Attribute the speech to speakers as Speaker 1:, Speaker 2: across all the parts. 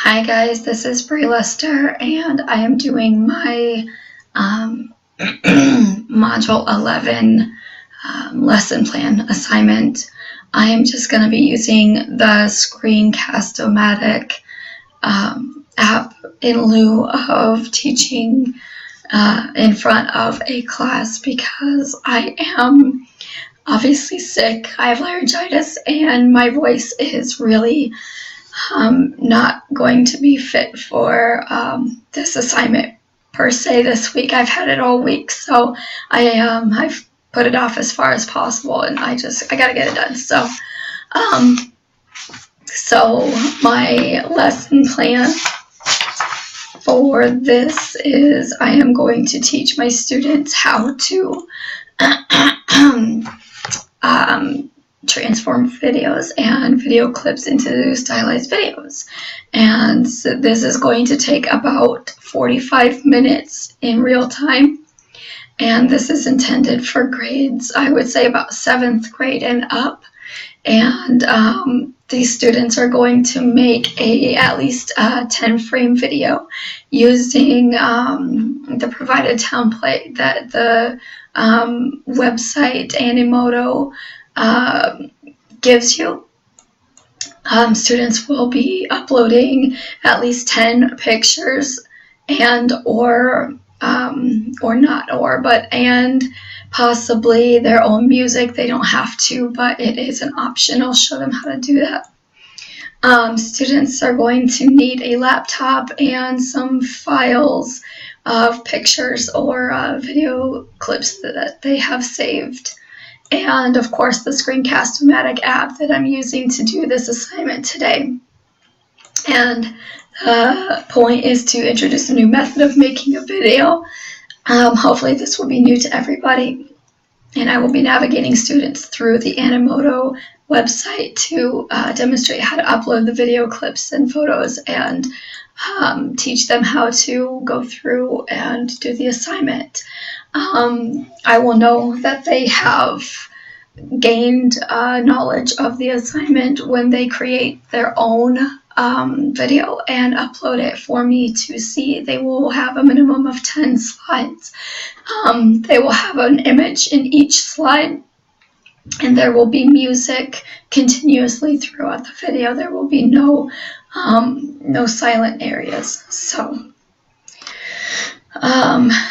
Speaker 1: Hi guys, this is Brie Lester, and I am doing my Module 11 lesson plan assignment. I am just going to be using the Screencast-O-Matic app in lieu of teaching in front of a class because I am obviously sick. I have laryngitis and my voice is really not going to be fit for this assignment per se this week. I've had it all week, so I've put it off as far as possible, and I gotta get it done. So my lesson plan for this is I am going to teach my students how to transform videos and video clips into stylized videos. And so this is going to take about 45 minutes in real time. And this is intended for grades, I would say about 7th grade and up. And these students are going to make at least a 10-frame video using the provided template that the website Animoto gives you. Students will be uploading at least 10 pictures and possibly their own music. They don't have to, but it is an option. I'll show them how to do that. Students are going to need a laptop and some files of pictures or video clips that they have saved. And of course the Screencast-O-Matic app that I'm using to do this assignment today. And the point is to introduce a new method of making a video. Hopefully this will be new to everybody. And I will be navigating students through the Animoto website to demonstrate how to upload the video clips and photos and teach them how to go through and do the assignment. I will know that they have gained knowledge of the assignment when they create their own video and upload it for me to see. They will have a minimum of 10 slides. They will have an image in each slide, and there will be music continuously throughout the video. There will be no silent areas.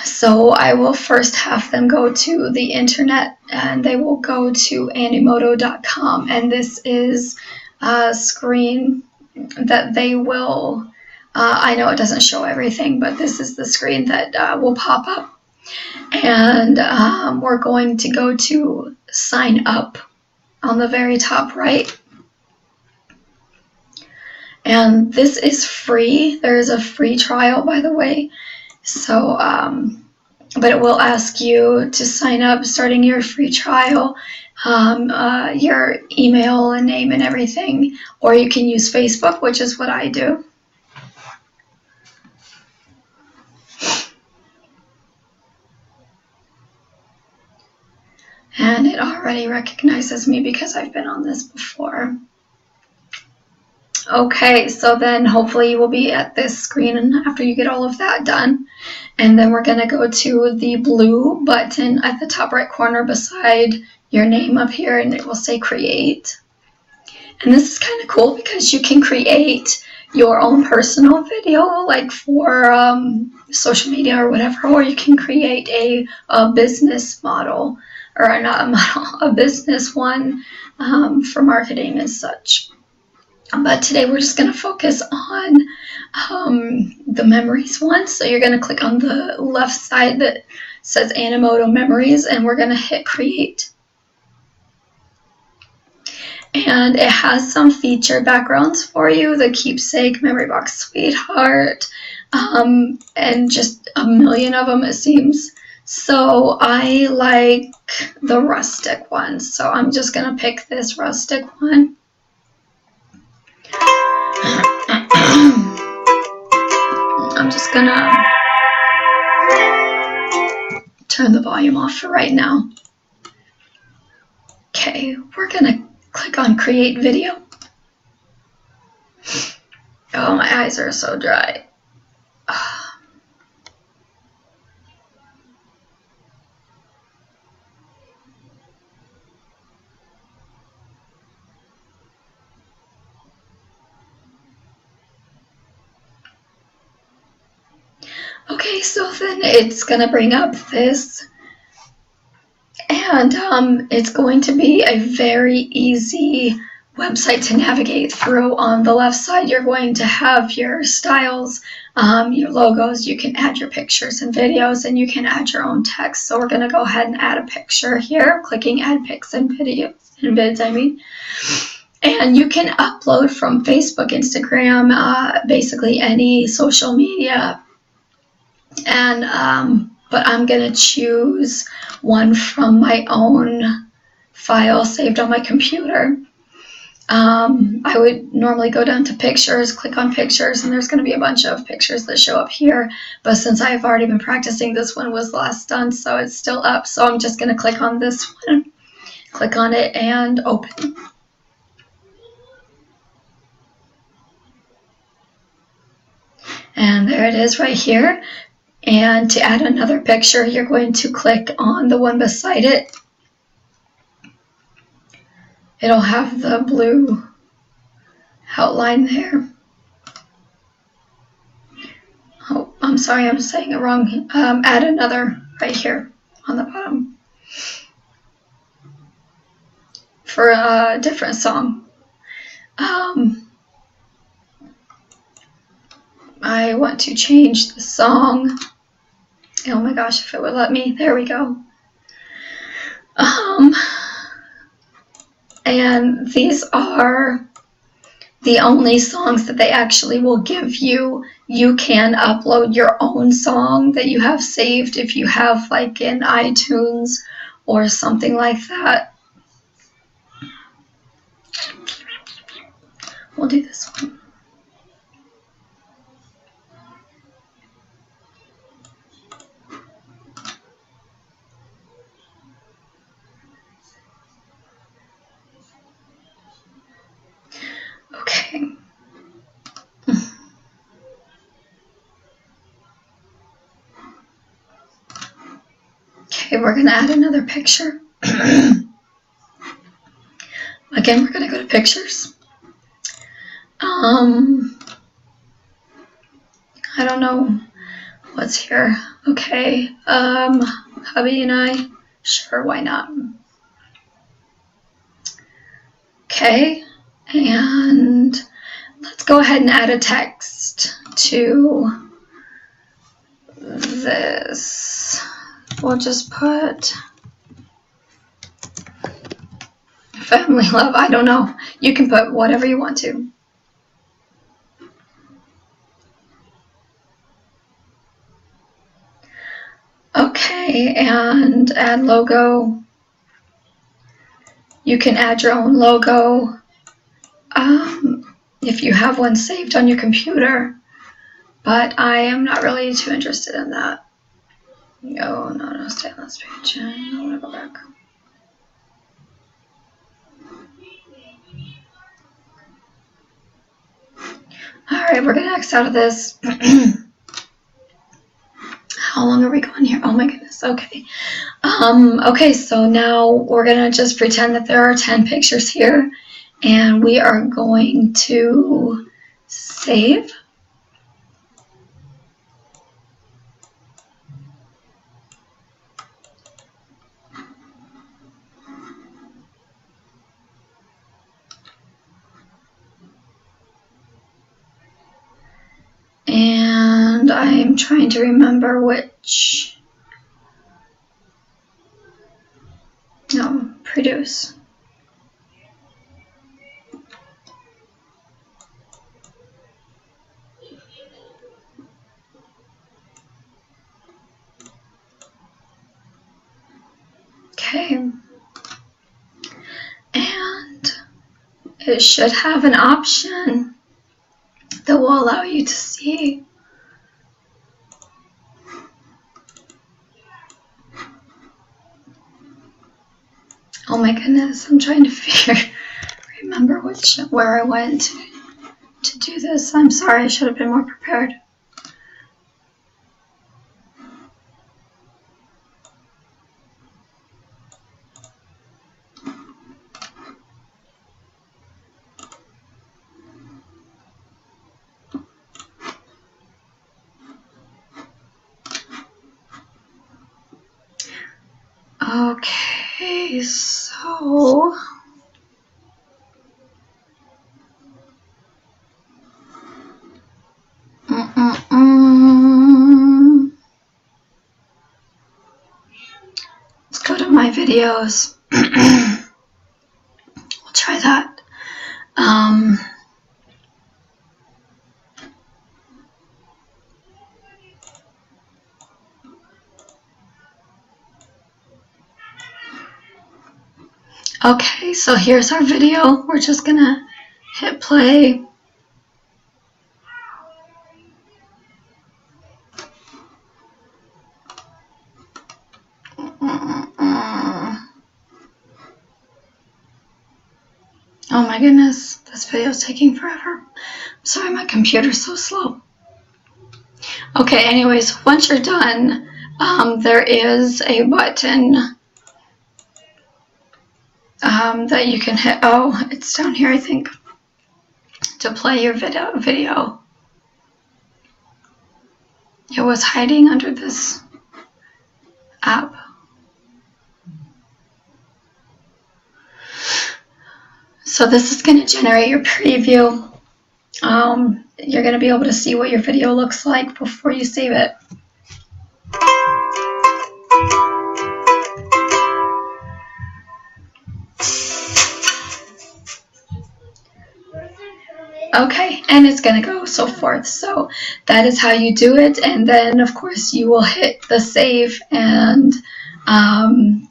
Speaker 1: So I will first have them go to the internet, and they will go to animoto.com, and this is a screen that they will, I know it doesn't show everything, but this is the screen that will pop up. And we're going to go to sign up on the very top right. And this is free. There is a free trial, by the way. So, but it will ask you to sign up, starting your free trial, your email and name and everything, or you can use Facebook, which is what I do. And it already recognizes me because I've been on this before. Okay, so then hopefully you will be at this screen after you get all of that done. And then we're going to go to the blue button at the top right corner beside your name up here, and it will say create. And this is kind of cool because you can create your own personal video, like for social media or whatever, or you can create a business model, or not a model, a business one for marketing and such. But today we're just going to focus on the memories one. So you're going to click on the left side that says Animoto Memories, and we're going to hit create. And it has some feature backgrounds for you, the keepsake, memory box, sweetheart, and just a million of them it seems. So I like the rustic one, so I'm just going to pick this rustic one. I'm just gonna turn the volume off for right now. Okay, we're gonna click on create video. Oh My eyes are so dry. Okay, so then it's gonna bring up this, and it's going to be a very easy website to navigate through. On the left side, you're going to have your styles, your logos. You can add your pictures and videos, and you can add your own text. So we're going to go ahead and add a picture here, clicking add pics and videos, and vids, I mean. And you can upload from Facebook, Instagram, basically any social media. And but I'm going to choose one from my own file saved on my computer. I would normally go down to pictures, click on pictures, and there's going to be a bunch of pictures that show up here. But since I've already been practicing, this one was last done, so it's still up. So I'm just going to click on this one, click on it, and open. And there it is right here. And to add another picture, you're going to click on the one beside it. It'll have the blue outline there. Oh, I'm sorry, I'm saying it wrong. Add another right here on the bottom for a different song. I want to change the song. Oh my gosh, if it would let me. There we go. And these are the only songs that they actually will give you. You can upload your own song that you have saved if you have like in iTunes or something like that. We'll do this one. Okay. Okay, we're going to add another picture. Again, we're going to go to pictures. I don't know what's here. Okay, hubby and I, sure, why not? Okay, and let's go ahead and add a text to this. We'll just put family love. I don't know. You can put whatever you want to. Okay, and add logo. You can add your own logo if you have one saved on your computer, but I am not really too interested in that. Oh, no, stay on this page. I want to go back. Alright, we're going to X out of this. How long are we going here? Oh my goodness, okay. Okay, so now we're going to just pretend that there are 10 pictures here, and we are going to save. And I'm trying to remember which. No, produce. Okay. And it should have an option that will allow you to see. Oh my goodness, I'm trying to remember where I went. to do this. I'm sorry, I should have been more prepared. Okay, so let's go to my videos. We'll try that. Okay, so here's our video. We're just gonna hit play. Oh my goodness, this video is taking forever. I'm sorry, my computer's so slow. Okay, anyways, once you're done, there is a button that you can hit. Oh, it's down here, I think, to play your video. It was hiding under this app. So this is going to generate your preview. You're going to be able to see what your video looks like before you save it. Okay, and it's going to go so forth. So that is how you do it. And then, of course, you will hit the save. And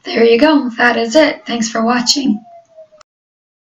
Speaker 1: there you go. That is it. Thanks for watching.